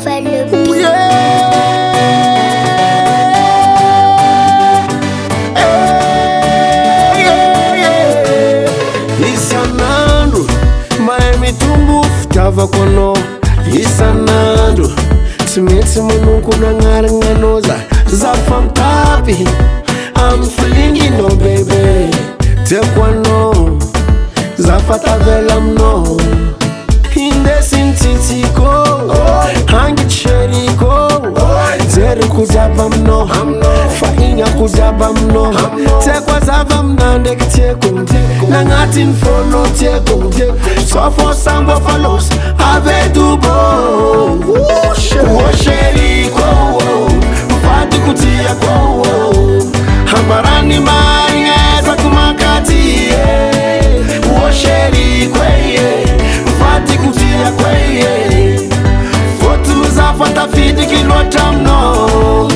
Over le beat. Isanandro mahay mitombo fitiavako anao. Isanandro tsy mety manonko nagnaragnanao za fa mitapy amy filinginao bebe. Tiako anao za fa tavela aminao. Indesiny tsitsiko hangitseriko jeriko jiaby aminao fa ignako jiaby aminao. Tiako azava aminao ndraiky tiako nagnatiny fônao tiako sofo sambo falos ave dubo. Oseriko mfadiko tiako hambarani marigna ezako makati. Oseriko mfadiko tiako fotuza fatafidiky loatra aminao.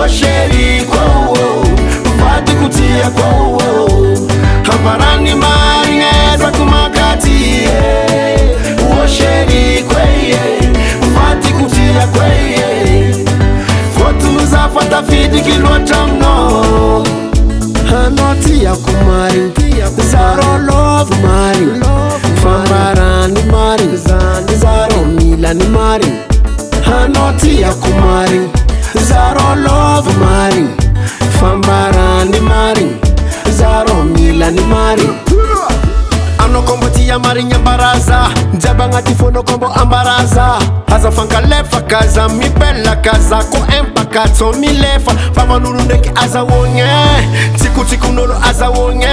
Oseriko mfadiko tiako hambarani marigna ezako makati. Oseriko mfadiko tiako fotuza fatafidiky loatra aminao. Hanao tiako marigny zaro love marigny fambarany marigny zaro milany marigny. Hanao tiako marigny zaro love marigny fambarany marigny zaro milany marigny. Anao kombo tia marigny ambaraza jiaby agnaty fônao kombo ambaraza. Aza fankalefaka za mipelaka za ko empaka tso milefa fa manolo ndraiky azahoagny tsikotsikon'olo azahoagny.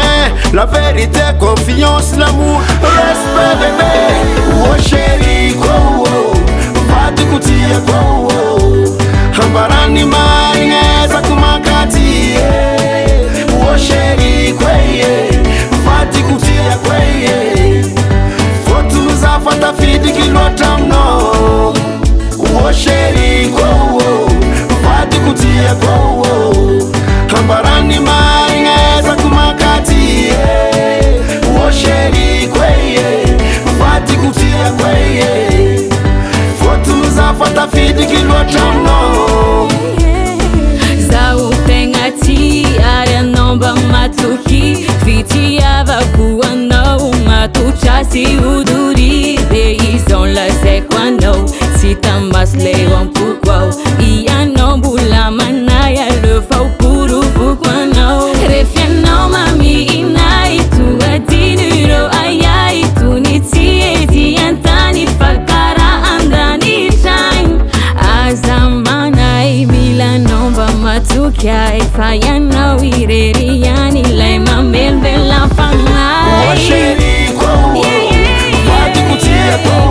La vérité, confiance, l'amour, respect bébé. Oseriko mfadiko tiako hambarani marigny ezako makati. Oseriko mfadiko tiako fotuza fatafidiky loatra aminao. Oseriko mfadiko tiako hambarani marigny ezako makati. Oseriko mfadiko tiako fotuza fatafidiky loatra aminao. Zaho tegna tia anao mba matoky fitiavako anao matotra sy hodori de izao lazaiko anao tsy tambasy le ampoko ao. Ianao mbola manay alefao porovoko anao refy anao mamihinay toadiniro ayay tony tsy edy antany fa kara andanitrany. Aza manay milanao mba matoky ay fa ianao irery ihany ilay mamelobela fagnahy. Oseriko mfadiko tiako